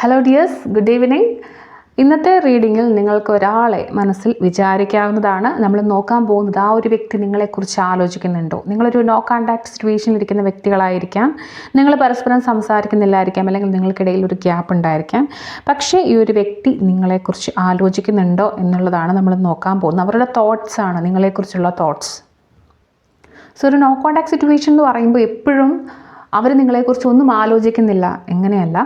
Hello dears, good evening. ഇന്നത്തെ റീഡിങ്ങിൽ നിങ്ങൾക്ക് ഒരാളെ മനസ്സിൽ വിചാരിക്കാവുന്നതാണ്. നമ്മൾ നോക്കാൻ പോകുന്നത് ആ ഒരു വ്യക്തി നിങ്ങളെക്കുറിച്ച് ആലോചിക്കുന്നുണ്ടോ. നിങ്ങളൊരു നോ കോൺടാക്ട് സിറ്റുവേഷനിൽ ഇരിക്കുന്ന വ്യക്തികളായിരിക്കാം. നിങ്ങൾ പരസ്പരം സംസാരിക്കുന്നില്ലായിരിക്കാം, അല്ലെങ്കിൽ നിങ്ങൾക്കിടയിൽ ഒരു ഗ്യാപ്പ് ഉണ്ടായിരിക്കാം. പക്ഷേ ഈ ഒരു വ്യക്തി നിങ്ങളെക്കുറിച്ച് ആലോചിക്കുന്നുണ്ടോ എന്നുള്ളതാണ് നമ്മൾ നോക്കാൻ പോകുന്നത്. അവരുടെ തോട്ട്സ് ആണ്, നിങ്ങളെക്കുറിച്ചുള്ള തോട്ട്സ്. സോ ഒരു നോ കോൺടാക്ട് സിറ്റുവേഷൻ എന്ന് പറയുമ്പോൾ എപ്പോഴും അവർ നിങ്ങളെക്കുറിച്ച് ഒന്നും ആലോചിക്കുന്നില്ല, എങ്ങനെയല്ല.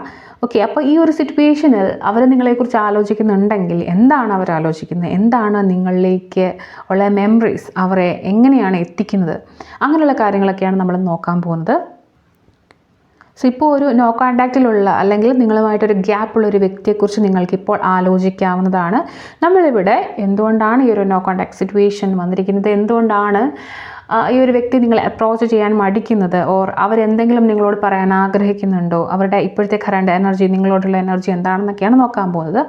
ഓക്കെ, അപ്പോൾ ഈ ഒരു സിറ്റുവേഷനിൽ അവർ നിങ്ങളെക്കുറിച്ച് ആലോചിക്കുന്നുണ്ടെങ്കിൽ എന്താണ് അവർ ആലോചിക്കുന്നത്, എന്താണ് നിങ്ങളിലേക്ക് ഉള്ള മെമ്മറീസ് അവരെ എങ്ങനെയാണ് എത്തിക്കുന്നത്, അങ്ങനെയുള്ള കാര്യങ്ങളൊക്കെയാണ് നമ്മൾ നോക്കാൻ പോകുന്നത്. സോ ഇപ്പോൾ ഒരു നോ കോൺടാക്റ്റിലുള്ള അല്ലെങ്കിൽ നിങ്ങളുമായിട്ടൊരു ഗ്യാപ്പുള്ള ഒരു വ്യക്തിയെക്കുറിച്ച് നിങ്ങൾക്കിപ്പോൾ ആലോചിക്കാവുന്നതാണ്. നമ്മളിവിടെ എന്തുകൊണ്ടാണ് ഈ ഒരു നോ കോൺടാക്ട് സിറ്റുവേഷൻ വന്നിരിക്കുന്നത്, എന്തുകൊണ്ടാണ് ഈ ഒരു വ്യക്തി നിങ്ങളെ അപ്രോച്ച് ചെയ്യാൻ മടിക്കുന്നത്, ഓർ അവരെന്തെങ്കിലും നിങ്ങളോട് പറയാൻ ആഗ്രഹിക്കുന്നുണ്ടോ, അവരുടെ ഇപ്പോഴത്തെ കറണ്ട് എനർജി, നിങ്ങളോടുള്ള എനർജി എന്താണെന്നൊക്കെയാണ് നോക്കാൻ പോകുന്നത്.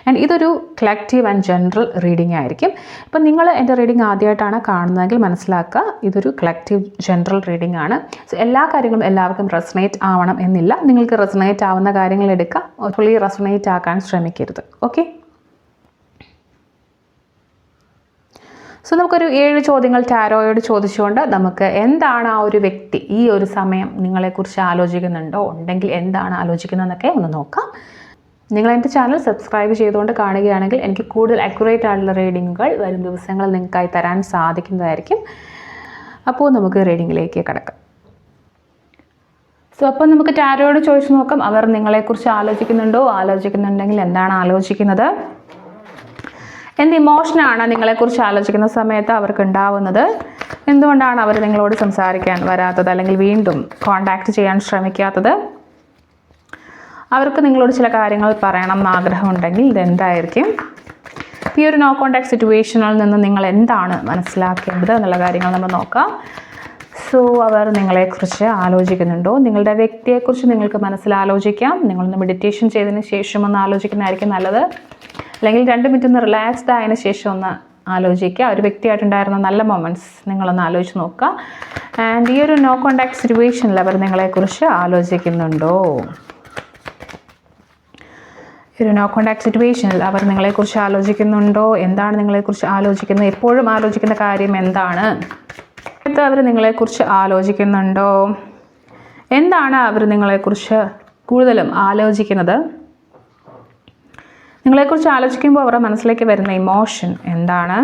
ആൻഡ് ഇതൊരു കളക്റ്റീവ് ആൻഡ് ജനറൽ റീഡിംഗ് ആയിരിക്കും. ഇപ്പം നിങ്ങൾ എൻ്റെ റീഡിംഗ് ആദ്യമായിട്ടാണ് കാണുന്നതെങ്കിൽ മനസ്സിലാക്കുക, ഇതൊരു കളക്റ്റീവ് ജനറൽ റീഡിംഗ് ആണ്. സോ എല്ലാ കാര്യങ്ങളും എല്ലാവർക്കും റെസണേറ്റ് ആവണം എന്നില്ല. നിങ്ങൾക്ക് റെസണേറ്റ് ആവുന്ന കാര്യങ്ങൾ എടുക്കുക, ഫുള്ളി റെസണേറ്റ് ആക്കാൻ ശ്രമിക്കരുത്. ഓക്കെ, സോ നമുക്കൊരു 7 ചോദ്യങ്ങൾ ടാരോയോട് ചോദിച്ചുകൊണ്ട് നമുക്ക് എന്താണ് ആ ഒരു വ്യക്തി ഈ ഒരു സമയം നിങ്ങളെക്കുറിച്ച് ആലോചിക്കുന്നുണ്ടോ, ഉണ്ടെങ്കിൽ എന്താണ് ആലോചിക്കുന്നതെന്നൊക്കെ ഒന്ന് നോക്കാം. നിങ്ങൾ എൻ്റെ ചാനൽ സബ്സ്ക്രൈബ് ചെയ്തുകൊണ്ട് കാണുകയാണെങ്കിൽ എനിക്ക് കൂടുതൽ അക്യുറേറ്റ് ആയിട്ടുള്ള റീഡിങ്ങുകൾ വരും ദിവസങ്ങളിൽ നിങ്ങൾക്കായി തരാൻ സാധിക്കുന്നതായിരിക്കും. അപ്പോൾ നമുക്ക് റീഡിങ്ങിലേക്ക് കടക്കാം. സോ അപ്പോൾ നമുക്ക് ടാരോയോട് ചോദിച്ചു നോക്കാം, അവർ നിങ്ങളെക്കുറിച്ച് ആലോചിക്കുന്നുണ്ടോ, ആലോചിക്കുന്നുണ്ടെങ്കിൽ എന്താണ് ആലോചിക്കുന്നത്, എന്ത് ഇമോഷനാണ് നിങ്ങളെക്കുറിച്ച് ആലോചിക്കുന്ന സമയത്ത് അവർക്ക് ഉണ്ടാവുന്നത്, എന്തുകൊണ്ടാണ് അവർ നിങ്ങളോട് സംസാരിക്കാൻ വരാത്തത് അല്ലെങ്കിൽ വീണ്ടും കോണ്ടാക്ട് ചെയ്യാൻ ശ്രമിക്കാത്തത്, അവർക്ക് നിങ്ങളോട് ചില കാര്യങ്ങൾ പറയണം എന്ന് ആഗ്രഹമുണ്ടെങ്കിൽ ഇതെന്തായിരിക്കും, ഈ ഒരു നോ കോണ്ടാക്ട് സിറ്റുവേഷനിൽ നിന്ന് നിങ്ങൾ എന്താണ് മനസ്സിലാക്കേണ്ടത് എന്നുള്ള കാര്യങ്ങൾ നമ്മൾ നോക്കാം. സോ അവർ നിങ്ങളെക്കുറിച്ച് ആലോചിക്കുന്നുണ്ടോ, നിങ്ങളുടെ വ്യക്തിയെക്കുറിച്ച് നിങ്ങൾക്ക് മനസ്സിലാലോചിക്കാം. നിങ്ങളൊന്ന് മെഡിറ്റേഷൻ ചെയ്തതിന് ശേഷം ഒന്ന് ആലോചിക്കുന്നതായിരിക്കും നല്ലത്, അല്ലെങ്കിൽ 2 മിനിറ്റ് ഒന്ന് റിലാക്സ്ഡ് ആയതിനു ശേഷം ഒന്ന് ആലോചിക്കുക. ഒരു വ്യക്തിയായിട്ടുണ്ടായിരുന്ന നല്ല മൊമെൻറ്റ്സ് നിങ്ങളൊന്ന് ആലോചിച്ച് നോക്കുക. ആൻഡ് ഈ ഒരു നോ കോണ്ടാക്ട് സിറ്റുവേഷനിൽ അവർ നിങ്ങളെക്കുറിച്ച് ആലോചിക്കുന്നുണ്ടോ, ഈ ഒരു നോ കോണ്ടാക്ട് സിറ്റുവേഷനിൽ അവർ നിങ്ങളെക്കുറിച്ച് ആലോചിക്കുന്നുണ്ടോ, എന്താണ് നിങ്ങളെക്കുറിച്ച് ആലോചിക്കുന്നത്, എപ്പോഴും ആലോചിക്കുന്ന കാര്യം എന്താണ്, അവർ നിങ്ങളെക്കുറിച്ച് ആലോചിക്കുന്നുണ്ടോ, എന്താണ് അവർ നിങ്ങളെക്കുറിച്ച് കൂടുതലും ആലോചിക്കുന്നത്, നിങ്ങളെക്കുറിച്ച് ആലോചിക്കുമ്പോൾ അവരുടെ മനസ്സിലേക്ക് വരുന്ന ഇമോഷൻ എന്താണ്,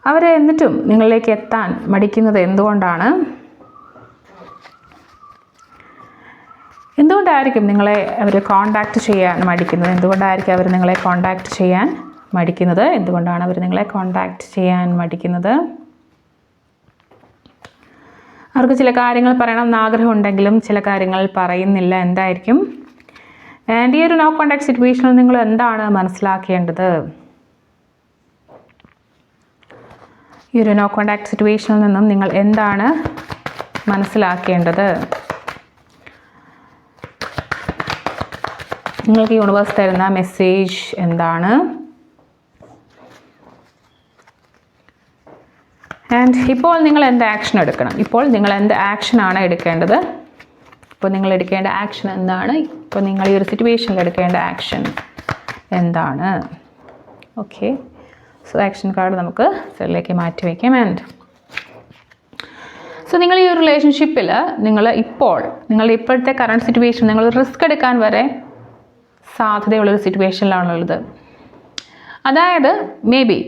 അവരെ എന്നിട്ടും നിങ്ങളിലേക്ക് എത്താൻ മടിക്കുന്നത് എന്തുകൊണ്ടാണ്, എന്തുകൊണ്ടായിരിക്കും നിങ്ങളെ അവർ കോണ്ടാക്ട് ചെയ്യാൻ മടിക്കുന്നത്, എന്തുകൊണ്ടായിരിക്കും അവർ നിങ്ങളെ കോണ്ടാക്ട് ചെയ്യാൻ മടിക്കുന്നത്, എന്തുകൊണ്ടാണ് അവർ നിങ്ങളെ കോണ്ടാക്ട് ചെയ്യാൻ മടിക്കുന്നത്, അവർക്ക് ചില കാര്യങ്ങൾ പറയണമെന്ന് ആഗ്രഹമുണ്ടെങ്കിലും ചില കാര്യങ്ങൾ പറയുന്നില്ല, എന്തായിരിക്കും. ആൻഡ് ഈ ഒരു നോ കോണ്ടാക്ട് സിറ്റുവേഷനിൽ നിങ്ങൾ എന്താണ് മനസ്സിലാക്കേണ്ടത്, ഈ ഒരു നോ കോണ്ടാക്ട് സിറ്റുവേഷനിൽ നിന്നും നിങ്ങൾ എന്താണ് മനസ്സിലാക്കേണ്ടത്, നിങ്ങൾക്ക് യൂണിവേഴ്സ് തരുന്ന മെസ്സേജ് എന്താണ്. ആൻഡ് ഇപ്പോൾ നിങ്ങൾ എന്ത് ആക്ഷൻ എടുക്കണം, ഇപ്പോൾ നിങ്ങൾ എന്ത് ആക്ഷനാണ് എടുക്കേണ്ടത്, ഇപ്പോൾ നിങ്ങൾ എടുക്കേണ്ട ആക്ഷൻ എന്താണ്, ഇപ്പോൾ നിങ്ങൾ ഈ ഒരു സിറ്റുവേഷനിൽ എടുക്കേണ്ട ആക്ഷൻ എന്താണ്. ഓക്കെ, സോ ആക്ഷൻ കാർഡ് നമുക്ക് സെല്ലിലേക്ക് മാറ്റി വയ്ക്കാം. ആൻഡ് സോ നിങ്ങൾ ഈ ഒരു റിലേഷൻഷിപ്പിൽ നിങ്ങളുടെ ഇപ്പോഴത്തെ കറണ്ട് സിറ്റുവേഷൻ നിങ്ങൾ റിസ്ക് എടുക്കാൻ വരെ സാധ്യതയുള്ളൊരു സിറ്റുവേഷനിലാണുള്ളത്. അതായത് മേ ബി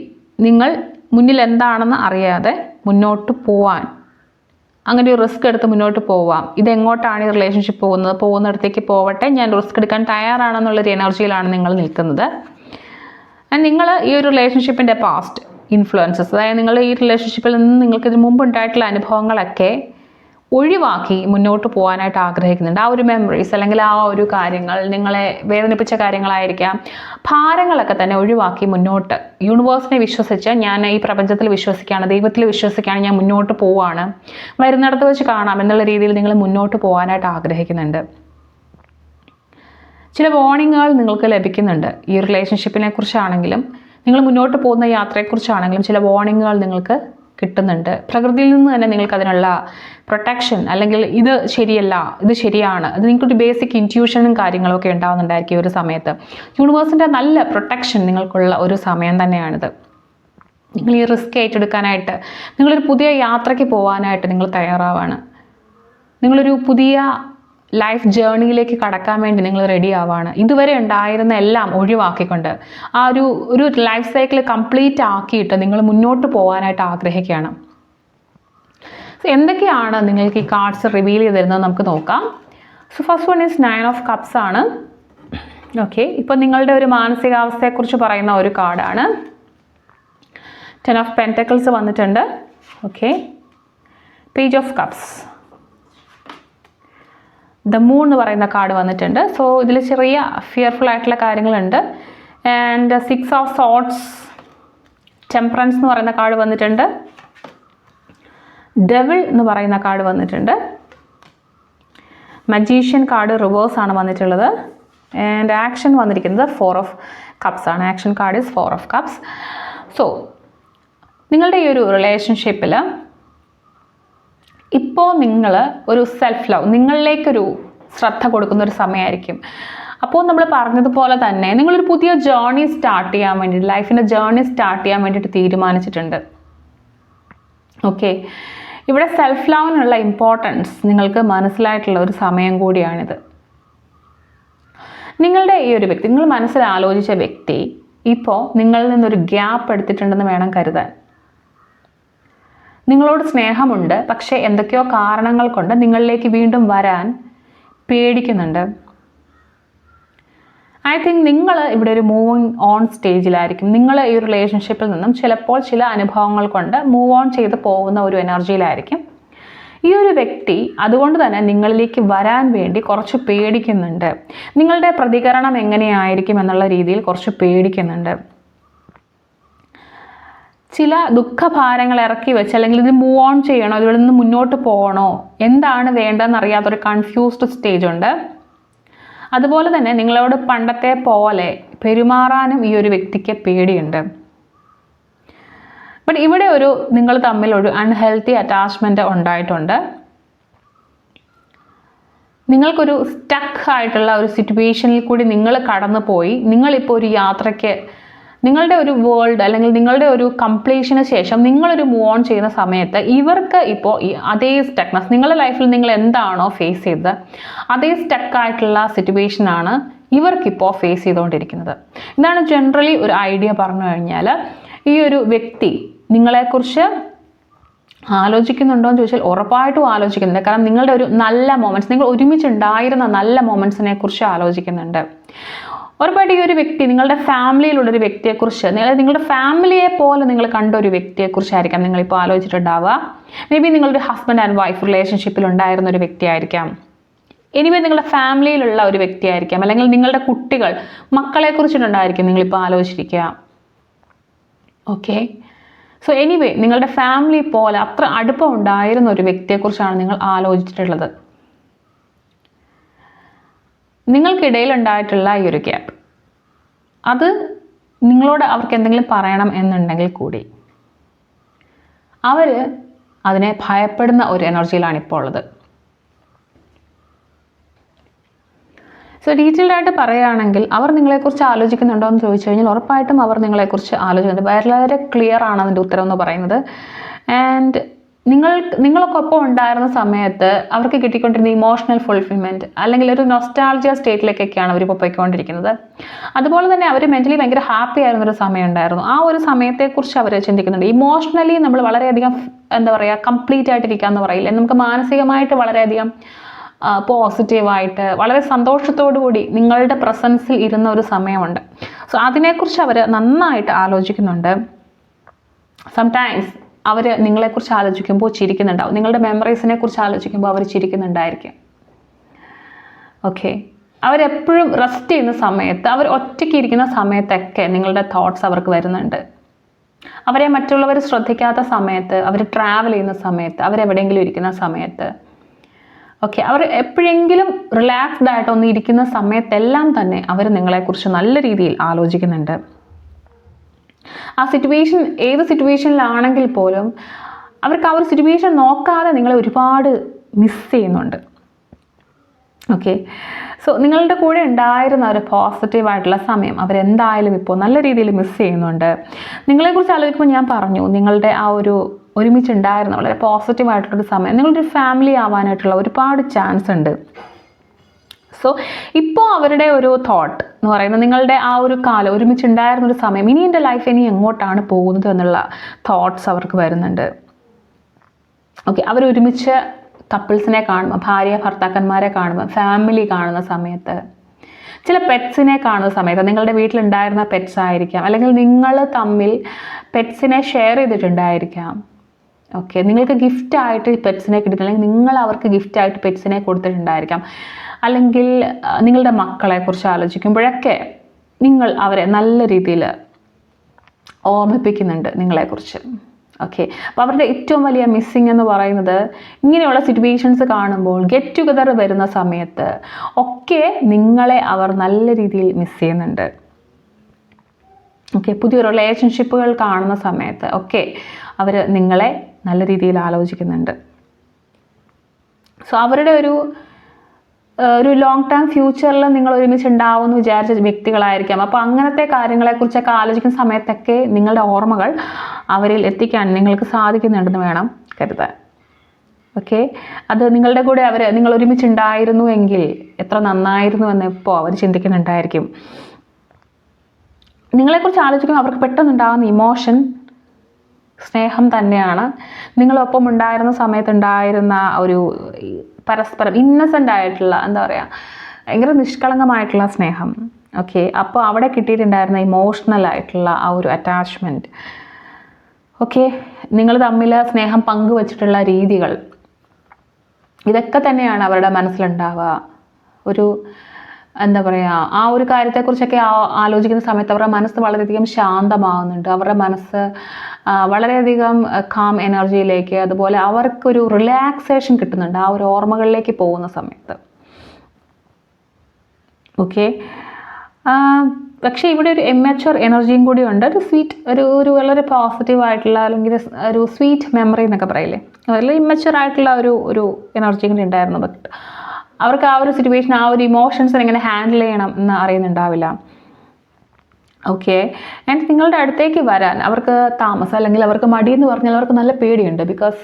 നിങ്ങൾ മുന്നിൽ എന്താണെന്ന് അറിയാതെ മുന്നോട്ട് പോവാൻ, അങ്ങനെ ഒരു റിസ്ക് എടുത്ത് മുന്നോട്ട് പോവാം, ഇതെങ്ങോട്ടാണ് ഈ റിലേഷൻഷിപ്പ് പോകുന്നിടത്തേക്ക് പോവട്ടെ, ഞാൻ റിസ്ക് എടുക്കാൻ തയ്യാറാണെന്നുള്ളൊരു എനർജിയിലാണ് നിങ്ങൾ നിൽക്കുന്നത്. ആൻഡ് നിങ്ങൾ ഈ ഒരു റിലേഷൻഷിപ്പിൻ്റെ പാസ്റ്റ് ഇൻഫ്ലുവൻസസ്, അതായത് നിങ്ങൾ ഈ റിലേഷൻഷിപ്പിൽ നിന്ന് നിങ്ങൾക്ക് ഇതിന് മുമ്പ് ഉണ്ടായിട്ടുള്ള അനുഭവങ്ങളൊക്കെ ഒഴിവാക്കി മുന്നോട്ട് പോകാനായിട്ട് ആഗ്രഹിക്കുന്നുണ്ട്. ആ ഒരു മെമ്മറീസ് അല്ലെങ്കിൽ ആ ഒരു കാര്യങ്ങൾ, നിങ്ങളെ വേദനിപ്പിച്ച കാര്യങ്ങളായിരിക്കാം, ഭാരങ്ങളൊക്കെ തന്നെ ഒഴിവാക്കി മുന്നോട്ട് യൂണിവേഴ്സിനെ വിശ്വസിച്ച്, ഞാൻ ഈ പ്രപഞ്ചത്തിൽ വിശ്വസിക്കുകയാണ്, ദൈവത്തിൽ വിശ്വസിക്കുകയാണ്, ഞാൻ മുന്നോട്ട് പോവുകയാണ്, വരുന്നിടത്ത് വെച്ച് കാണാം എന്നുള്ള രീതിയിൽ നിങ്ങൾ മുന്നോട്ട് പോകാനായിട്ട് ആഗ്രഹിക്കുന്നുണ്ട്. ചില വാർണിങ്ങുകൾ നിങ്ങൾക്ക് ലഭിക്കുന്നുണ്ട്. ഈ റിലേഷൻഷിപ്പിനെ കുറിച്ചാണെങ്കിലും നിങ്ങൾ മുന്നോട്ട് പോകുന്ന യാത്രയെക്കുറിച്ചാണെങ്കിലും ചില വാർണിങ്ങുകൾ നിങ്ങൾക്ക് കിട്ടുന്നുണ്ട്. പ്രകൃതിയിൽ നിന്ന് തന്നെ നിങ്ങൾക്ക് അതിനുള്ള പ്രൊട്ടക്ഷൻ, അല്ലെങ്കിൽ ഇത് ശരിയല്ല, ഇത് ശരിയാണ്, അത് നിങ്ങൾക്കൊരു ബേസിക് ഇൻറ്റ്യൂഷനും കാര്യങ്ങളൊക്കെ ഉണ്ടാകുന്നുണ്ടായിരിക്കും ഈ ഒരു സമയത്ത്. യൂണിവേഴ്സിൻ്റെ നല്ല പ്രൊട്ടക്ഷൻ നിങ്ങൾക്കുള്ള ഒരു സമയം തന്നെയാണിത്. നിങ്ങൾ ഈ റിസ്ക് ഏറ്റെടുക്കാനായിട്ട്, നിങ്ങളൊരു പുതിയ യാത്രയ്ക്ക് പോകാനായിട്ട് നിങ്ങൾ തയ്യാറാവാണ്. നിങ്ങളൊരു പുതിയ ലൈഫ് ജേർണിയിലേക്ക് കടക്കാൻ വേണ്ടി നിങ്ങൾ റെഡി ആവാണ്. ഇതുവരെ ഉണ്ടായിരുന്ന എല്ലാം ഒഴിവാക്കിക്കൊണ്ട് ആ ഒരു ലൈഫ് സൈക്കിൾ കംപ്ലീറ്റ് ആക്കിയിട്ട് നിങ്ങൾ മുന്നോട്ട് പോകാനായിട്ട് ആഗ്രഹിക്കുകയാണ്. എന്തൊക്കെയാണ് നിങ്ങൾക്ക് ഈ കാർഡ്സ് റിവീൽ ചെയ്ത് തരുന്നത് നമുക്ക് നോക്കാം. So first one is 9 of cups ആണ്. ഓക്കെ, ഇപ്പോൾ നിങ്ങളുടെ ഒരു മാനസികാവസ്ഥയെക്കുറിച്ച് പറയുന്ന ഒരു കാർഡാണ്. 10 ഓഫ് പെൻറ്റക്കിൾസ് വന്നിട്ടുണ്ട്. Okay, page of cups, the moon എന്ന് പറയുന്ന കാർഡ് വന്നിട്ടുണ്ട്. സോ ഇതിൽ ചെറിയ ഫിയർഫുൾ ആയിട്ടുള്ള കാര്യങ്ങളുണ്ട്. ആൻഡ് 6 ഓഫ് സോർഡ്സ്, ടെമ്പറൻസ് എന്ന് പറയുന്ന കാർഡ് വന്നിട്ടുണ്ട്. ഡെവിൾ എന്ന് പറയുന്ന കാർഡ് വന്നിട്ടുണ്ട്. മജീഷ്യൻ കാർഡ് റിവേഴ്സ് ആണ് വന്നിട്ടുള്ളത്. ആൻഡ് ആക്ഷൻ വന്നിരിക്കുന്നത് 4 ഓഫ് കപ്സ് ആണ്. Action card is 4 of cups. So നിങ്ങളുടെ ഈ ഒരു റിലേഷൻഷിപ്പിൽ ഇപ്പോൾ നിങ്ങൾ ഒരു സെൽഫ് ലവ്, നിങ്ങളിലേക്കൊരു ശ്രദ്ധ കൊടുക്കുന്ന ഒരു സമയമായിരിക്കും. അപ്പോൾ നമ്മൾ പറഞ്ഞതുപോലെ തന്നെ നിങ്ങളൊരു പുതിയ ജേർണി സ്റ്റാർട്ട് ചെയ്യാൻ വേണ്ടിയിട്ട്, ലൈഫിൻ്റെ ജേർണി സ്റ്റാർട്ട് ചെയ്യാൻ വേണ്ടിയിട്ട് തീരുമാനിച്ചിട്ടുണ്ട്. ഓക്കെ, ഇവിടെ സെൽഫ് ലവിനുള്ള ഇമ്പോർട്ടൻസ് നിങ്ങൾക്ക് മനസ്സിലായിട്ടുള്ള ഒരു സമയം കൂടിയാണിത്. നിങ്ങളുടെ ഈ ഒരു വ്യക്തി, നിങ്ങൾ മനസ്സിൽ ആലോചിച്ച വ്യക്തി ഇപ്പോൾ നിങ്ങളിൽ നിന്നൊരു ഗ്യാപ്പ് എടുത്തിട്ടുണ്ടെന്ന് വേണം കരുതാൻ. നിങ്ങളോട് സ്നേഹമുണ്ട്, പക്ഷേ എന്തൊക്കെയോ കാരണങ്ങൾ കൊണ്ട് നിങ്ങളിലേക്ക് വീണ്ടും വരാൻ പേടിക്കുന്നുണ്ട്. ഐ തിങ്ക് നിങ്ങൾ ഇവിടെ ഒരു മൂവിങ് ഓൺ സ്റ്റേജിലായിരിക്കും. നിങ്ങൾ ഈ ഒരു റിലേഷൻഷിപ്പിൽ നിന്നും ചിലപ്പോൾ ചില അനുഭവങ്ങൾ കൊണ്ട് മൂവ് ഓൺ ചെയ്ത് പോകുന്ന ഒരു എനർജിയിലായിരിക്കും ഈ ഒരു വ്യക്തി. അതുകൊണ്ട് തന്നെ നിങ്ങളിലേക്ക് വരാൻ വേണ്ടി കുറച്ച് പേടിക്കുന്നുണ്ട്. നിങ്ങളുടെ പ്രതികരണം എങ്ങനെയായിരിക്കും എന്നുള്ള രീതിയിൽ കുറച്ച് പേടിക്കുന്നുണ്ട്. ചില ദുഃഖഭാരങ്ങൾ ഇറക്കി വെച്ച്, അല്ലെങ്കിൽ ഇത് മൂവ് ഓൺ ചെയ്യണോ, ഇതിൽ നിന്ന് മുന്നോട്ട് പോകണോ, എന്താണ് വേണ്ടതെന്ന് അറിയാത്തൊരു കൺഫ്യൂസ്ഡ് സ്റ്റേജ് ഉണ്ട്. അതുപോലെ തന്നെ നിങ്ങളോട് പണ്ടത്തെ പോലെ പെരുമാറാനും ഈ ഒരു വ്യക്തിക്ക് പേടിയുണ്ട്. ബട്ട് ഇവിടെ നിങ്ങൾ തമ്മിൽ ഒരു അൺഹെൽത്തി അറ്റാച്ച്മെൻറ്റ് ഉണ്ടായിട്ടുണ്ട്. നിങ്ങൾക്കൊരു സ്റ്റക്ക് ആയിട്ടുള്ള ഒരു സിറ്റുവേഷനിൽ കൂടി നിങ്ങൾ കടന്നു പോയി. നിങ്ങളിപ്പോൾ ഒരു യാത്രയ്ക്ക്, നിങ്ങളുടെ ഒരു വേൾഡ് അല്ലെങ്കിൽ നിങ്ങളുടെ ഒരു കംപ്ലീഷന് ശേഷം നിങ്ങളൊരു മൂവ് ഓൺ ചെയ്യുന്ന സമയത്ത് ഇവർക്ക് ഇപ്പോൾ ഈ അതേ സ്റ്റക്നെസ്, നിങ്ങളുടെ ലൈഫിൽ നിങ്ങൾ എന്താണോ ഫേസ് ചെയ്തത് അതേ സ്റ്റക്കായിട്ടുള്ള സിറ്റുവേഷനാണ് ഇവർക്കിപ്പോൾ ഫേസ് ചെയ്തുകൊണ്ടിരിക്കുന്നത്. ഇതാണ് ജനറലി ഒരു ഐഡിയ പറഞ്ഞു കഴിഞ്ഞാൽ. ഈ ഒരു വ്യക്തി നിങ്ങളെക്കുറിച്ച് ആലോചിക്കുന്നുണ്ടോ എന്ന് ചോദിച്ചാൽ ഉറപ്പായിട്ടും ആലോചിക്കുന്നുണ്ട്. കാരണം നിങ്ങളുടെ ഒരു നല്ല മൊമെൻറ്റ്സ്, നിങ്ങൾ ഒരുമിച്ചുണ്ടായിരുന്ന നല്ല മൊമെൻറ്റ്സിനെ കുറിച്ച് ആലോചിക്കുന്നുണ്ട്. ഉറപ്പായിട്ട് ഈ ഒരു വ്യക്തി നിങ്ങളുടെ ഫാമിലിയിലുള്ളൊരു വ്യക്തിയെക്കുറിച്ച്, നിങ്ങളുടെ ഫാമിലിയെ പോലെ നിങ്ങൾ കണ്ട ഒരു വ്യക്തിയെക്കുറിച്ചായിരിക്കാം നിങ്ങളിപ്പോൾ ആലോചിച്ചിട്ടുണ്ടാവുക. മേ ബി നിങ്ങളൊരു ഹസ്ബൻഡ് ആൻഡ് വൈഫ് റിലേഷൻഷിപ്പിൽ ഉണ്ടായിരുന്ന ഒരു വ്യക്തിയായിരിക്കാം. എനിവേ നിങ്ങളുടെ ഫാമിലിയിലുള്ള ഒരു വ്യക്തിയായിരിക്കാം. അല്ലെങ്കിൽ നിങ്ങളുടെ കുട്ടികൾ, മക്കളെക്കുറിച്ചിട്ടുണ്ടായിരിക്കും നിങ്ങളിപ്പോൾ ആലോചിച്ചിരിക്കുക. ഓക്കെ, സോ എനിവേ നിങ്ങളുടെ ഫാമിലി പോലെ അത്ര അടുപ്പം ഉണ്ടായിരുന്ന ഒരു വ്യക്തിയെക്കുറിച്ചാണ് നിങ്ങൾ ആലോചിച്ചിട്ടുള്ളത്. നിങ്ങൾക്കിടയിൽ ഉണ്ടായിട്ടുള്ള ഈ ഒരു ഗ്യാപ്പ്, അത് നിങ്ങളോട് അവർക്ക് എന്തെങ്കിലും പറയണം എന്നുണ്ടെങ്കിൽ കൂടി അവർ അതിനെ ഭയപ്പെടുന്ന ഒരു എനർജിയിലാണ് ഇപ്പോൾ ഉള്ളത്. സോ ഡീറ്റെയിൽഡ് ആയിട്ട് പറയുകയാണെങ്കിൽ അവർ നിങ്ങളെക്കുറിച്ച് ആലോചിക്കുന്നുണ്ടോ എന്ന് ചോദിച്ചു കഴിഞ്ഞാൽ ഉറപ്പായിട്ടും അവർ നിങ്ങളെക്കുറിച്ച് ആലോചിക്കുന്നുണ്ട്. വളരെ ക്ലിയർ ആണ് അതിൻ്റെ ഉത്തരം എന്ന് പറയുന്നത്. ആൻഡ് നിങ്ങളൊക്കൊപ്പം ഉണ്ടായിരുന്ന സമയത്ത് അവർക്ക് കിട്ടിക്കൊണ്ടിരുന്ന ഇമോഷണൽ ഫുൾഫിൽമെൻറ്റ്, അല്ലെങ്കിൽ ഒരു നൊസ്റ്റാൾജിയ സ്റ്റേറ്റിലേക്കൊക്കെയാണ് അവരിപ്പോൾ പോയിക്കൊണ്ടിരിക്കുന്നത്. അതുപോലെ തന്നെ അവർ മെൻ്റലി ഭയങ്കര ഹാപ്പി ആയിരുന്നൊരു സമയം ഉണ്ടായിരുന്നു. ആ ഒരു സമയത്തെക്കുറിച്ച് അവർ ചിന്തിക്കുന്നുണ്ട്. ഇമോഷണലി നമ്മൾ വളരെയധികം കംപ്ലീറ്റ് ആയിട്ടിരിക്കുക എന്ന് പറയില്ല, നമുക്ക് മാനസികമായിട്ട് വളരെയധികം പോസിറ്റീവായിട്ട് വളരെ സന്തോഷത്തോടു കൂടി നിങ്ങളുടെ പ്രസൻസിൽ ഇരുന്ന ഒരു സമയമുണ്ട്. സോ അതിനെക്കുറിച്ച് അവർ നന്നായിട്ട് ആലോചിക്കുന്നുണ്ട്. സംടൈംസ് അവർ നിങ്ങളെക്കുറിച്ച് ആലോചിക്കുമ്പോൾ ചിരിക്കുന്നുണ്ടാവും. നിങ്ങളുടെ മെമ്മറീസിനെ കുറിച്ച് ആലോചിക്കുമ്പോൾ അവർ ചിരിക്കുന്നുണ്ടായിരിക്കും. ഓക്കെ, അവരെപ്പോഴും റെസ്റ്റ് ചെയ്യുന്ന സമയത്ത്, അവർ ഒറ്റയ്ക്ക് ഇരിക്കുന്ന സമയത്തൊക്കെ നിങ്ങളുടെ തോട്ട്സ് അവർക്ക് വരുന്നുണ്ട്. അവരെ മറ്റുള്ളവർ ശ്രദ്ധിക്കാത്ത സമയത്ത്, അവർ ട്രാവൽ ചെയ്യുന്ന സമയത്ത്, അവരെവിടെയെങ്കിലും ഇരിക്കുന്ന സമയത്ത്, ഓക്കെ, അവർ എപ്പോഴെങ്കിലും റിലാക്സ്ഡ് ആയിട്ട് ഒന്ന് ഇരിക്കുന്ന സമയത്തെല്ലാം തന്നെ അവർ നിങ്ങളെക്കുറിച്ച് നല്ല രീതിയിൽ ആലോചിക്കുന്നുണ്ട്. ആ സിറ്റുവേഷൻ ഏത് സിറ്റുവേഷനിലാണെങ്കിൽ പോലും അവർക്ക് ആ ഒരു സിറ്റുവേഷൻ നോക്കാതെ നിങ്ങളെ ഒരുപാട് മിസ് ചെയ്യുന്നുണ്ട്. ഓക്കെ, സോ നിങ്ങളുടെ കൂടെ ഉണ്ടായിരുന്ന ഒരു പോസിറ്റീവായിട്ടുള്ള സമയം അവരെന്തായാലും ഇപ്പോൾ നല്ല രീതിയിൽ മിസ് ചെയ്യുന്നുണ്ട്. നിങ്ങളെക്കുറിച്ച് ആലോചിക്കുമ്പോൾ ഞാൻ പറഞ്ഞു, നിങ്ങളുടെ ആ ഒരു ഒരുമിച്ചുണ്ടായിരുന്ന വളരെ പോസിറ്റീവായിട്ടുള്ളൊരു സമയം നിങ്ങളുടെ ഫാമിലി ആവാനായിട്ടുള്ള ഒരുപാട് ചാൻസ് ഉണ്ട്. സോ ഇപ്പോൾ അവരുടെ ഒരു തോട്ട് എന്ന് പറയുന്നത് നിങ്ങളുടെ ആ ഒരു കാലം ഒരുമിച്ചുണ്ടായിരുന്നൊരു സമയം, ഇനി എൻ്റെ ലൈഫ് ഇനി എങ്ങോട്ടാണ് പോകുന്നത് എന്നുള്ള തോട്ട്സ് അവർക്ക് വരുന്നുണ്ട്. ഓക്കെ, അവരൊരുമിച്ച് കപ്പിൾസിനെ കാണുമ്പോൾ, ഭാര്യ ഭർത്താക്കന്മാരെ കാണുമ്പോൾ, ഫാമിലി കാണുന്ന സമയത്ത്, ചില പെറ്റ്സിനെ കാണുന്ന സമയത്ത്, നിങ്ങളുടെ വീട്ടിലുണ്ടായിരുന്ന പെറ്റ്സ് ആയിരിക്കാം, അല്ലെങ്കിൽ നിങ്ങൾ തമ്മിൽ പെറ്റ്സിനെ ഷെയർ ചെയ്തിട്ടുണ്ടായിരിക്കാം. ഓക്കെ, നിങ്ങൾക്ക് ഗിഫ്റ്റായിട്ട് പെറ്റ്സിനെ കിട്ടിയിട്ടില്ലെങ്കിൽ നിങ്ങൾ അവർക്ക് ഗിഫ്റ്റായിട്ട് പെറ്റ്സിനെ കൊടുത്തിട്ടുണ്ടായിരിക്കാം. അല്ലെങ്കിൽ നിങ്ങളുടെ മക്കളെക്കുറിച്ച് ആലോചിക്കുമ്പോഴൊക്കെ നിങ്ങൾ അവരെ നല്ല രീതിയിൽ ഓർമ്മിപ്പിക്കുന്നുണ്ട് നിങ്ങളെക്കുറിച്ച്. ഓക്കെ, അപ്പോൾ അവരുടെ ഏറ്റവും വലിയ മിസ്സിങ് എന്ന് പറയുന്നത് ഇങ്ങനെയുള്ള സിറ്റുവേഷൻസ് കാണുമ്പോൾ, ഗെറ്റ് ടുഗദർ വരുന്ന സമയത്ത് ഒക്കെ നിങ്ങളെ അവർ നല്ല രീതിയിൽ മിസ് ചെയ്യുന്നുണ്ട്. ഓക്കെ, പുതിയ റിലേഷൻഷിപ്പുകൾ കാണുന്ന സമയത്ത് ഒക്കെ അവർ നിങ്ങളെ നല്ല രീതിയിൽ ആലോചിക്കുന്നുണ്ട്. സോ അവരുടെ ഒരു ലോങ് ടേം ഫ്യൂച്ചറിൽ നിങ്ങൾ ഒരുമിച്ച് ഉണ്ടാവുമെന്ന് വിചാരിച്ച വ്യക്തികളായിരിക്കാം. അപ്പോൾ അങ്ങനത്തെ കാര്യങ്ങളെക്കുറിച്ചൊക്കെ ആലോചിക്കുന്ന സമയത്തൊക്കെ നിങ്ങളുടെ ഓർമ്മകൾ അവരിൽ എത്തിക്കാൻ നിങ്ങൾക്ക് സാധിക്കുന്നുണ്ടെന്ന് വേണം കരുതാൻ. ഓക്കെ, അത് നിങ്ങളുടെ കൂടെ നിങ്ങൾ ഒരുമിച്ചുണ്ടായിരുന്നു എങ്കിൽ എത്ര നന്നായിരുന്നു എന്ന് ഇപ്പോൾ അവർ ചിന്തിക്കുന്നുണ്ടായിരിക്കും. നിങ്ങളെക്കുറിച്ച് ആലോചിക്കുമ്പോൾ അവർക്ക് പെട്ടെന്നുണ്ടാകുന്ന ഇമോഷൻ സ്നേഹം തന്നെയാണ്. നിങ്ങളൊപ്പം ഉണ്ടായിരുന്ന സമയത്തുണ്ടായിരുന്ന ഒരു പരസ്പരം ഇന്നസെൻ്റ് ആയിട്ടുള്ള, എന്താ പറയുക, ഭയങ്കര നിഷ്കളങ്കമായിട്ടുള്ള സ്നേഹം. ഓക്കെ, അപ്പോൾ അവിടെ കിട്ടിയിട്ടുണ്ടായിരുന്ന ഇമോഷണൽ ആയിട്ടുള്ള ആ ഒരു അറ്റാച്ച്മെൻറ്റ്, ഓക്കെ, നിങ്ങൾ തമ്മിൽ സ്നേഹം പങ്കുവച്ചിട്ടുള്ള രീതികൾ, ഇതൊക്കെ തന്നെയാണ് അവരുടെ മനസ്സിലുണ്ടാവുക. ഒരു എന്താ പറയുക, ആ ഒരു കാര്യത്തെക്കുറിച്ചൊക്കെ ആലോചിക്കുന്ന സമയത്ത് അവരുടെ മനസ്സ് വളരെയധികം ശാന്തമാകുന്നുണ്ട്. അവരുടെ മനസ്സ് വളരെയധികം കാം എനർജിയിലേക്ക്, അതുപോലെ അവർക്കൊരു റിലാക്സേഷൻ കിട്ടുന്നുണ്ട് ആ ഒരു ഓർമ്മകളിലേക്ക് പോകുന്ന സമയത്ത്. ഓക്കെ, പക്ഷേ ഇവിടെ ഒരു ഇമ്മച്വർ എനർജിയും കൂടി ഉണ്ട്. ഒരു സ്വീറ്റ്, ഒരു വളരെ പോസിറ്റീവായിട്ടുള്ള, അല്ലെങ്കിൽ ഒരു സ്വീറ്റ് മെമ്മറി എന്നൊക്കെ പറയില്ലേ, അതിൽ ഇമ്മച്വർ ആയിട്ടുള്ള ഒരു എനർജി കൂടി ഉണ്ടായിരുന്നു. ബട്ട് അവർക്ക് ആ ഒരു സിറ്റുവേഷൻ, ആ ഒരു ഇമോഷൻസിനെ എങ്ങനെ ഹാൻഡിൽ ചെയ്യണം എന്ന് അറിയുന്നുണ്ടാവില്ല. ഓക്കെ, ആൻഡ് നിങ്ങളുടെ അടുത്തേക്ക് വരാൻ അവർക്ക് താമസം, അല്ലെങ്കിൽ അവർക്ക് മടിയെന്ന് പറഞ്ഞാൽ അവർക്ക് നല്ല പേടിയുണ്ട്. ബിക്കോസ്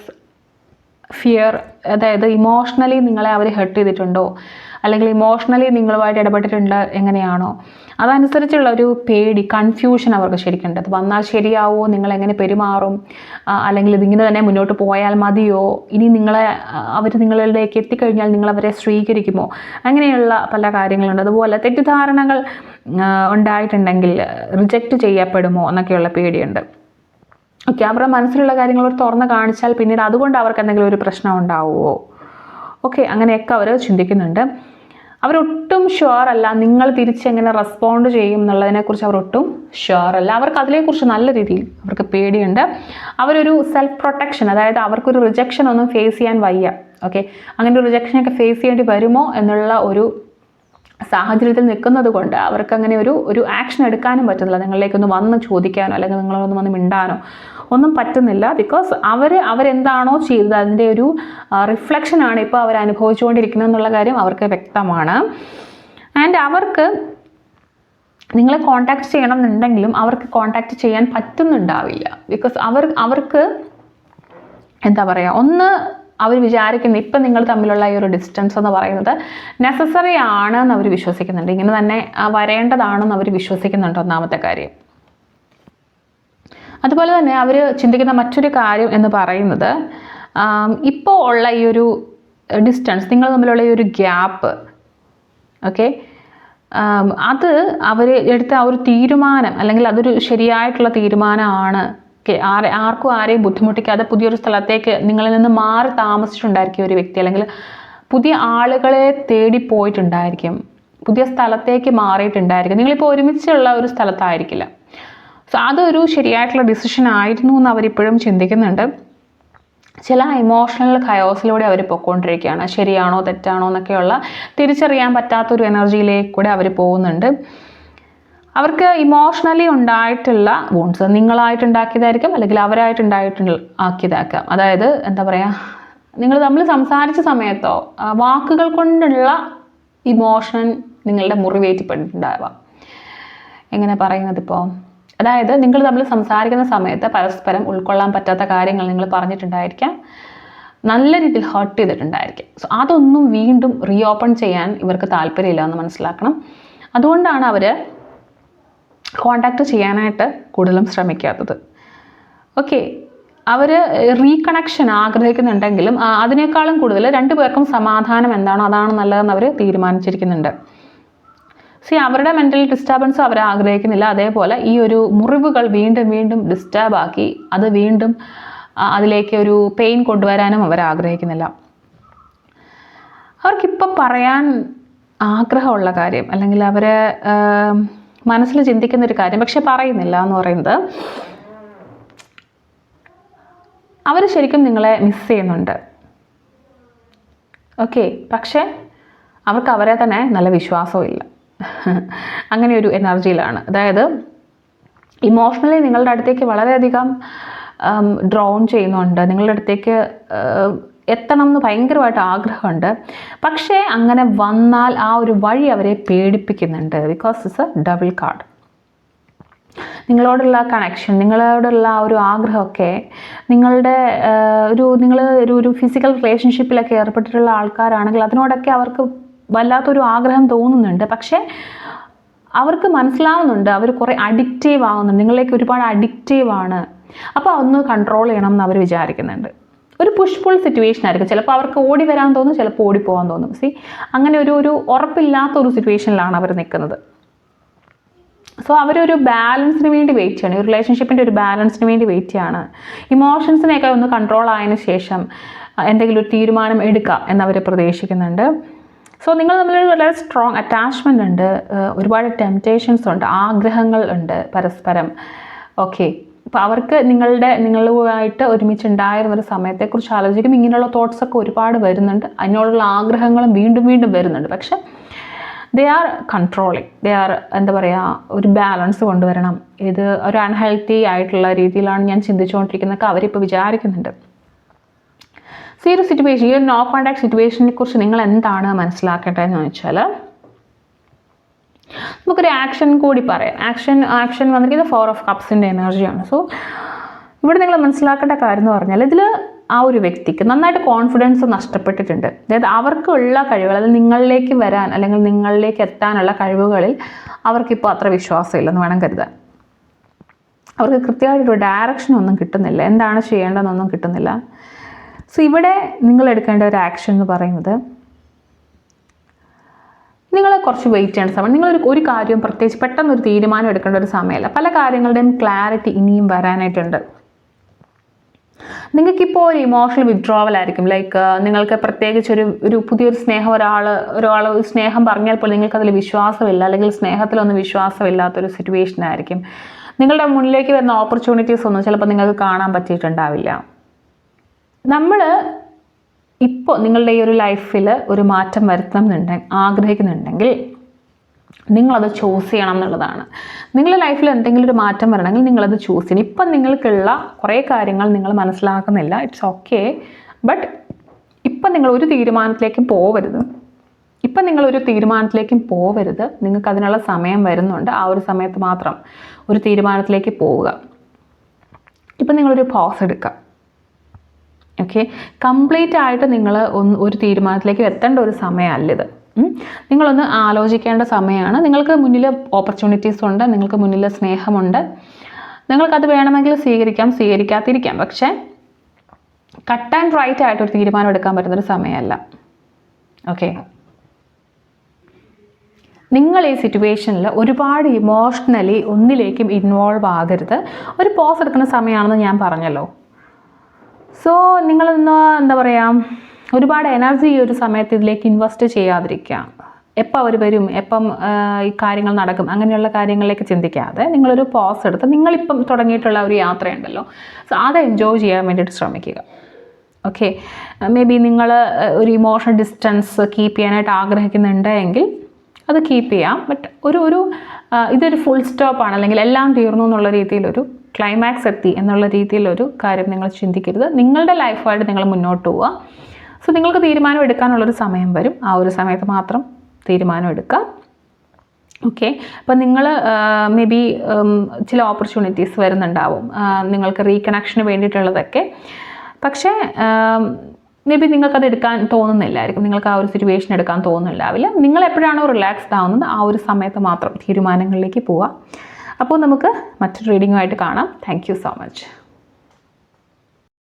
ഫിയർ, അതായത് ഇമോഷണലി നിങ്ങളെ അവർ ഹെർട്ട് ചെയ്തിട്ടുണ്ടോ, അല്ലെങ്കിൽ ഇമോഷണലി നിങ്ങളുമായിട്ട് ഇടപെട്ടിട്ടുണ്ട് എങ്ങനെയാണോ, അതനുസരിച്ചുള്ള ഒരു പേടി, കൺഫ്യൂഷൻ അവർക്ക് ശരിക്കുണ്ട്. അത് വന്നാൽ ശരിയാവോ, നിങ്ങളെങ്ങനെ പെരുമാറും, അല്ലെങ്കിൽ ഇതിങ്ങനെ തന്നെ മുന്നോട്ട് പോയാൽ മതിയോ, ഇനി അവർ നിങ്ങളിലേക്ക് എത്തിക്കഴിഞ്ഞാൽ നിങ്ങളവരെ സ്വീകരിക്കുമോ, അങ്ങനെയുള്ള പല കാര്യങ്ങളുണ്ട്. അതുപോലെ തെറ്റിദ്ധാരണകൾ ഉണ്ടായിട്ടുണ്ടെങ്കിൽ റിജക്റ്റ് ചെയ്യപ്പെടുമോ എന്നൊക്കെയുള്ള പേടിയുണ്ട്. ഓക്കെ, അവരുടെ മനസ്സിലുള്ള കാര്യങ്ങൾ തുറന്ന് കാണിച്ചാൽ പിന്നീട് അതുകൊണ്ട് അവർക്ക് എന്തെങ്കിലും ഒരു പ്രശ്നം ഉണ്ടാവുമോ, ഓക്കെ, അങ്ങനെയൊക്കെ അവർ ചിന്തിക്കുന്നുണ്ട്. അവരൊട്ടും ഷുവർ അല്ല നിങ്ങൾ തിരിച്ചെങ്ങനെ റെസ്പോണ്ട് ചെയ്യും എന്നുള്ളതിനെക്കുറിച്ച് അവരൊട്ടും ഷുവർ അല്ല. അവർക്ക് അതിനെക്കുറിച്ച് നല്ല രീതിയിൽ അവർക്ക് പേടിയുണ്ട്. അവരൊരു സെൽഫ് പ്രൊട്ടക്ഷൻ, അതായത് അവർക്കൊരു റിജക്ഷൻ ഒന്നും ഫേസ് ചെയ്യാൻ വയ്യ. ഓക്കെ, അങ്ങനെ ഒരു റിജക്ഷനൊക്കെ ഫേസ് ചെയ്യേണ്ടി വരുമോ എന്നുള്ള ഒരു സാഹചര്യത്തിൽ നിൽക്കുന്നത് കൊണ്ട് അവർക്ക് അങ്ങനെ ഒരു ആക്ഷൻ എടുക്കാനും പറ്റുന്നില്ല. നിങ്ങളിലേക്കൊന്ന് വന്ന് ചോദിക്കാനോ അല്ലെങ്കിൽ നിങ്ങളൊന്ന് വന്ന് മിണ്ടാനോ ഒന്നും പറ്റുന്നില്ല. ബിക്കോസ് അവരെന്താണോ ചെയ്തത് അതിൻ്റെ ഒരു റിഫ്ലക്ഷനാണ് ഇപ്പോൾ അവർ അനുഭവിച്ചുകൊണ്ടിരിക്കുന്നത് എന്നുള്ള കാര്യം അവർക്ക് വ്യക്തമാണ്. ആൻഡ് അവർക്ക് നിങ്ങളെ കോൺടാക്ട് ചെയ്യണം എന്നുണ്ടെങ്കിലും അവർക്ക് കോൺടാക്ട് ചെയ്യാൻ പറ്റുന്നുണ്ടാവില്ല. ബിക്കോസ് അവർക്ക് എന്താ പറയുക, ഒന്ന് അവർ വിചാരിക്കുന്നത് ഇപ്പം നിങ്ങൾ തമ്മിലുള്ള ഈ ഒരു ഡിസ്റ്റൻസ് എന്ന് പറയുന്നത് നെസസറി ആണെന്ന് അവർ വിശ്വസിക്കുന്നുണ്ട്. ഇങ്ങനെ തന്നെ വരേണ്ടതാണെന്ന് അവർ വിശ്വസിക്കുന്നുണ്ട്, ഒന്നാമത്തെ കാര്യം. അതുപോലെ തന്നെ അവർ ചിന്തിക്കുന്ന മറ്റൊരു കാര്യം എന്ന് പറയുന്നത്, ഇപ്പോൾ ഉള്ള ഈ ഒരു ഡിസ്റ്റൻസ്, നിങ്ങൾ തമ്മിലുള്ള ഈ ഒരു ഗ്യാപ്പ്, ഓക്കെ, അത് അവർ എടുത്ത ആ ഒരു തീരുമാനം, അല്ലെങ്കിൽ അതൊരു ശരിയായിട്ടുള്ള തീരുമാനമാണ്. ആർക്കും ആരെയും ബുദ്ധിമുട്ടിക്കാതെ പുതിയൊരു സ്ഥലത്തേക്ക് നിങ്ങളിൽ നിന്ന് മാറി താമസിച്ചിട്ടുണ്ടായിരിക്കും ഒരു വ്യക്തി, അല്ലെങ്കിൽ പുതിയ ആളുകളെ തേടി പോയിട്ടുണ്ടായിരിക്കും, പുതിയ സ്ഥലത്തേക്ക് മാറിയിട്ടുണ്ടായിരിക്കും. നിങ്ങളിപ്പോൾ ഒരുമിച്ചുള്ള ഒരു സ്ഥലത്തായിരിക്കില്ല. സോ അതൊരു ശരിയായിട്ടുള്ള ഡിസിഷൻ ആയിരുന്നു എന്ന് അവരിപ്പോഴും ചിന്തിക്കുന്നുണ്ട്. ചില ഇമോഷണൽ കയോസിലൂടെ അവർ പൊയ്ക്കൊണ്ടിരിക്കുകയാണ്. ശരിയാണോ തെറ്റാണോ എന്നൊക്കെയുള്ള തിരിച്ചറിയാൻ പറ്റാത്തൊരു എനർജിയിലേക്ക് കൂടെ അവർ പോകുന്നുണ്ട്. അവർക്ക് ഇമോഷണലി ഉണ്ടായിട്ടുള്ള വൂൺസ് നിങ്ങളായിട്ടുണ്ടാക്കിയതായിരിക്കും, അല്ലെങ്കിൽ ആക്കിയതാക്കാം. അതായത് എന്താ പറയുക, നിങ്ങൾ തമ്മിൽ സംസാരിച്ച സമയത്തോ വാക്കുകൾ കൊണ്ടുള്ള ഇമോഷൻ നിങ്ങളുടെ മുറിവേറ്റിപ്പെട്ടിട്ടുണ്ടാവാം. എങ്ങനെ പറയുന്നത് ഇപ്പോൾ, അതായത് നിങ്ങൾ തമ്മിൽ സംസാരിക്കുന്ന സമയത്ത് പരസ്പരം ഉൾക്കൊള്ളാൻ പറ്റാത്ത കാര്യങ്ങൾ നിങ്ങൾ പറഞ്ഞിട്ടുണ്ടായിരിക്കാം, നല്ല രീതിയിൽ ഹേർട്ട് ചെയ്തിട്ടുണ്ടായിരിക്കും. സോ അതൊന്നും വീണ്ടും റീഓപ്പൺ ചെയ്യാൻ ഇവർക്ക് താല്പര്യമില്ല എന്ന് മനസ്സിലാക്കണം. അതുകൊണ്ടാണ് അവർ കോണ്ടാക്ട് ചെയ്യാനായിട്ട് കൂടുതലും ശ്രമിക്കാത്തത്. ഓക്കെ, അവർ റീകണക്ഷൻ ആഗ്രഹിക്കുന്നുണ്ടെങ്കിലും അതിനേക്കാളും കൂടുതൽ രണ്ടുപേർക്കും സമാധാനം എന്താണോ അതാണ് നല്ലതെന്ന് അവർ തീരുമാനിച്ചിരിക്കുന്നുണ്ട്. അവരുടെ മെൻ്റൽ ഡിസ്റ്റർബൻസ് അവർ ആഗ്രഹിക്കുന്നില്ല. അതേപോലെ ഈ ഒരു മുറിവുകൾ വീണ്ടും വീണ്ടും ഡിസ്റ്റർബ് ആക്കി അത് വീണ്ടും അതിലേക്ക് ഒരു പെയിൻ കൊണ്ടുവരാനും അവർ ആഗ്രഹിക്കുന്നില്ല. അവർക്കിപ്പം പറയാൻ ആഗ്രഹമുള്ള കാര്യം, അല്ലെങ്കിൽ അവർ മനസ്സിൽ ചിന്തിക്കുന്നൊരു കാര്യം പക്ഷെ പറയുന്നില്ല എന്ന് പറയുന്നത്, അവർ ശരിക്കും നിങ്ങളെ മിസ് ചെയ്യുന്നുണ്ട്. ഓക്കെ, പക്ഷേ അവർക്ക് അവരെ തന്നെ നല്ല വിശ്വാസവും ഇല്ല. അങ്ങനെ ഒരു എനർജിയിലാണ്. അതായത് ഇമോഷണലി നിങ്ങളുടെ അടുത്തേക്ക് വളരെയധികം ഡ്രോൺ ചെയ്യുന്നുണ്ട്, നിങ്ങളുടെ അടുത്തേക്ക് എത്തണം എന്ന് ഭയങ്കരമായിട്ട് ആഗ്രഹമുണ്ട്. പക്ഷേ അങ്ങനെ വന്നാൽ ആ ഒരു വഴി അവരെ പേടിപ്പിക്കുന്നുണ്ട്. Because it's a double card. നിങ്ങളോടുള്ള കണക്ഷൻ, നിങ്ങളോടുള്ള ആ ഒരു ആഗ്രഹമൊക്കെ നിങ്ങളുടെ നിങ്ങൾ ഒരു ഫിസിക്കൽ റിലേഷൻഷിപ്പിലൊക്കെ ഏർപ്പെട്ടിട്ടുള്ള ആൾക്കാരാണെങ്കിൽ അതിനോടൊക്കെ അവർക്ക് വല്ലാത്തൊരു ആഗ്രഹം തോന്നുന്നുണ്ട്. പക്ഷേ അവർക്ക് മനസ്സിലാവുന്നുണ്ട് അവർ കുറേ അഡിക്റ്റീവ് ആവുന്നുണ്ട്, നിങ്ങളിലേക്ക് ഒരുപാട് അഡിക്റ്റീവാണ്. അപ്പോൾ അതൊന്ന് കൺട്രോൾ ചെയ്യണം എന്ന് അവർ വിചാരിക്കുന്നുണ്ട്. ഒരു പുഷ് പുൾ സിറ്റുവേഷൻ ആയിരിക്കും. ചിലപ്പോൾ അവർക്ക് ഓടി വരാൻ തോന്നും, ചിലപ്പോൾ ഓടിപ്പോകാൻ തോന്നും. അങ്ങനെ ഒരു ഉറപ്പില്ലാത്ത ഒരു സിറ്റുവേഷനിലാണ് അവർ നിൽക്കുന്നത്. സോ അവരൊരു ബാലൻസിന് വേണ്ടി വെയിറ്റ് ചെയ്യണം, ഒരു റിലേഷൻഷിപ്പിൻ്റെ ഒരു ബാലൻസിന് വേണ്ടി വെയിറ്റ് ചെയ്യാണ്. ഇമോഷൻസിനെയൊക്കെ ഒന്ന് കൺട്രോൾ ആയതിനു ശേഷം എന്തെങ്കിലും ഒരു തീരുമാനം എടുക്കാം എന്നവർ പ്രതീക്ഷിക്കുന്നുണ്ട്. സോ നിങ്ങൾ തമ്മിൽ വളരെ സ്ട്രോങ് അറ്റാച്ച്മെൻ്റ് ഉണ്ട്, ഒരുപാട് ടെംപ്റ്റേഷൻസ് ഉണ്ട്, ആഗ്രഹങ്ങൾ ഉണ്ട് പരസ്പരം. ഓക്കെ, അപ്പോൾ അവർക്ക് നിങ്ങളുമായിട്ട് ഒരുമിച്ചുണ്ടായിരുന്ന ഒരു സമയത്തെക്കുറിച്ച് ആലോചിക്കുമ്പോൾ ഇങ്ങനെയുള്ള തോട്ട്സൊക്കെ ഒരുപാട് വരുന്നുണ്ട്, അതിനോടുള്ള ആഗ്രഹങ്ങളും വീണ്ടും വീണ്ടും വരുന്നുണ്ട്. പക്ഷെ they are controlling, they are എന്താ പറയുക, ഒരു ബാലൻസ് കൊണ്ടുവരണം. ഇത് ഒരു അൺഹെൽത്തി ആയിട്ടുള്ള രീതിയിലാണ് ഞാൻ ചിന്തിച്ചുകൊണ്ടിരിക്കുന്നതൊക്കെ അവരിപ്പോൾ വിചാരിക്കുന്നുണ്ട്. ഈ ഒരു സിറ്റുവേഷൻ, ഈ ഒരു നോ കോണ്ടാക്ട് സിറ്റുവേഷനെ കുറിച്ച് നിങ്ങൾ എന്താണ് മനസ്സിലാക്കേണ്ടതെന്ന് ചോദിച്ചാൽ, നമുക്കൊരു ആക്ഷൻ കൂടി പറയാം. ആക്ഷൻ വന്നിരിക്കുന്നത് 4 of Cupsൻ്റെ എനർജിയാണ്. സോ ഇവിടെ നിങ്ങൾ മനസ്സിലാക്കേണ്ട കാര്യം എന്ന് പറഞ്ഞാൽ, ഇതിൽ ആ ഒരു വ്യക്തിക്ക് നന്നായിട്ട് കോൺഫിഡൻസ് നഷ്ടപ്പെട്ടിട്ടുണ്ട്. അതായത് അവർക്കുള്ള കഴിവുകൾ, അതായത് നിങ്ങളിലേക്ക് വരാൻ അല്ലെങ്കിൽ നിങ്ങളിലേക്ക് എത്താനുള്ള കഴിവുകളിൽ അവർക്കിപ്പോൾ അത്ര വിശ്വാസമില്ലെന്ന് വേണം കരുതാൻ. അവർക്ക് കൃത്യമായിട്ടൊരു ഡയറക്ഷനൊന്നും കിട്ടുന്നില്ല, എന്താണ് ചെയ്യേണ്ടതെന്നൊന്നും കിട്ടുന്നില്ല. സോ ഇവിടെ നിങ്ങൾ എടുക്കേണ്ട ഒരു ആക്ഷൻ എന്ന് പറയുന്നത്, നിങ്ങൾ കുറച്ച് വെയിറ്റ് ചെയ്യേണ്ട സമയം, നിങ്ങളൊരു കാര്യം പ്രത്യേകിച്ച് പെട്ടെന്നൊരു തീരുമാനം എടുക്കേണ്ട ഒരു സമയമല്ല. പല കാര്യങ്ങളുടെയും ക്ലാരിറ്റി ഇനിയും വരാനായിട്ടുണ്ട്. നിങ്ങൾക്കിപ്പോൾ ഒരു ഇമോഷണൽ വിഡ്രോവൽ ആയിരിക്കും. ലൈക്ക് നിങ്ങൾക്ക് പ്രത്യേകിച്ച് ഒരു പുതിയൊരു സ്നേഹം, ഒരാൾ സ്നേഹം പറഞ്ഞാൽ പോലും നിങ്ങൾക്കതിൽ വിശ്വാസമില്ല, അല്ലെങ്കിൽ സ്നേഹത്തിലൊന്നും വിശ്വാസമില്ലാത്തൊരു സിറ്റുവേഷൻ ആയിരിക്കും. നിങ്ങളുടെ മുന്നിലേക്ക് വരുന്ന ഓപ്പർച്യൂണിറ്റീസ് ഒന്നും ചിലപ്പോൾ നിങ്ങൾക്ക് കാണാൻ പറ്റിയിട്ടുണ്ടാവില്ല. നമ്മൾ ഇപ്പോൾ നിങ്ങളുടെ ഈ ഒരു ലൈഫിൽ ഒരു മാറ്റം ആഗ്രഹിക്കുന്നുണ്ടെങ്കിൽ നിങ്ങളത് ചൂസ് ചെയ്യണം എന്നുള്ളതാണ്. നിങ്ങളുടെ ലൈഫിൽ എന്തെങ്കിലും ഒരു മാറ്റം വരണമെങ്കിൽ നിങ്ങളത് ചൂസ് ചെയ്യണം. ഇപ്പം നിങ്ങൾക്കുള്ള കുറേ കാര്യങ്ങൾ നിങ്ങൾ മനസ്സിലാക്കുന്നില്ല, ഇറ്റ്സ് ഓക്കെ. ബട്ട് ഇപ്പം നിങ്ങളൊരു തീരുമാനത്തിലേക്കും പോവരുത്. നിങ്ങൾക്ക് അതിനുള്ള സമയം വരുന്നുണ്ട്. ആ ഒരു സമയത്ത് മാത്രം ഒരു തീരുമാനത്തിലേക്ക് പോവുക. ഇപ്പം നിങ്ങളൊരു പോസ് എടുക്കുക. ഓക്കെ, കംപ്ലീറ്റ് ആയിട്ട് നിങ്ങൾ ഒരു തീരുമാനത്തിലേക്ക് എത്തേണ്ട ഒരു സമയമല്ലിത്. നിങ്ങളൊന്ന് ആലോചിക്കേണ്ട സമയമാണ്. നിങ്ങൾക്ക് മുന്നിൽ ഓപ്പർച്യൂണിറ്റീസ് ഉണ്ട്, നിങ്ങൾക്ക് മുന്നിൽ സ്നേഹമുണ്ട്, നിങ്ങൾക്കത് വേണമെങ്കിൽ സ്വീകരിക്കാം, സ്വീകരിക്കാതിരിക്കാം. പക്ഷേ കട്ട് ആൻഡ് റൈറ്റ് ആയിട്ടൊരു തീരുമാനം എടുക്കാൻ പറ്റുന്നൊരു സമയമല്ല. ഓക്കെ, നിങ്ങൾ ഈ സിറ്റുവേഷനിൽ ഒരുപാട് ഇമോഷണലി ഒന്നിലേക്കും ഇൻവോൾവ് ആകരുത്. ഒരു പോസ് എടുക്കുന്ന സമയമാണെന്ന് ഞാൻ പറഞ്ഞല്ലോ. സോ നിങ്ങളൊന്ന് എന്താ പറയുക, ഒരുപാട് എനർജി ഈ ഒരു സമയത്ത് ഇതിലേക്ക് ഇൻവെസ്റ്റ് ചെയ്യാതിരിക്കുക. എപ്പോൾ അവർ വരും, എപ്പം ഈ കാര്യങ്ങൾ നടക്കും, അങ്ങനെയുള്ള കാര്യങ്ങളിലേക്ക് ചിന്തിക്കാതെ നിങ്ങളൊരു പോസ് എടുത്ത് നിങ്ങളിപ്പം തുടങ്ങിയിട്ടുള്ള ഒരു യാത്രയുണ്ടല്ലോ, സോ അത് എൻജോയ് ചെയ്യാൻ വേണ്ടിയിട്ട് ശ്രമിക്കുക. ഓക്കെ, മേ ബി നിങ്ങൾ ഒരു ഇമോഷണൽ ഡിസ്റ്റൻസ് കീപ്പ് ചെയ്യാനായിട്ട് ആഗ്രഹിക്കുന്നുണ്ട് എങ്കിൽ അത് കീപ്പ് ചെയ്യാം. ബട്ട് ഇതൊരു ഫുൾ സ്റ്റോപ്പാണ്, അല്ലെങ്കിൽ എല്ലാം തീർന്നു എന്നുള്ള രീതിയിലൊരു ക്ലൈമാക്സ് എത്തി എന്നുള്ള രീതിയിലൊരു കാര്യം നിങ്ങൾ ചിന്തിക്കരുത്. നിങ്ങളുടെ ലൈഫായിട്ട് നിങ്ങൾ മുന്നോട്ട് പോവുക. സോ നിങ്ങൾക്ക് തീരുമാനം എടുക്കാനുള്ളൊരു സമയം വരും, ആ ഒരു സമയത്ത് മാത്രം തീരുമാനം എടുക്കുക. ഓക്കെ. അപ്പം നിങ്ങൾ മേ ബി ചില ഓപ്പർച്യൂണിറ്റീസ് വരുന്നുണ്ടാവും നിങ്ങൾക്ക് റീകണക്ഷന് വേണ്ടിയിട്ടുള്ളതൊക്കെ. പക്ഷേ മേ ബി നിങ്ങൾക്കത് എടുക്കാൻ തോന്നുന്നില്ലായിരിക്കും, നിങ്ങൾക്ക് ആ ഒരു സിറ്റുവേഷൻ എടുക്കാൻ തോന്നുന്നില്ലാവില്ല. നിങ്ങൾ എപ്പോഴാണോ റിലാക്സ്ഡ് ആവുന്നത് ആ ഒരു സമയത്ത് മാത്രം തീരുമാനങ്ങളിലേക്ക് പോവുക. അപ്പോൾ നമുക്ക് മറ്റൊരു റീഡിങ്ങുമായിട്ട് കാണാം. Thank you so much.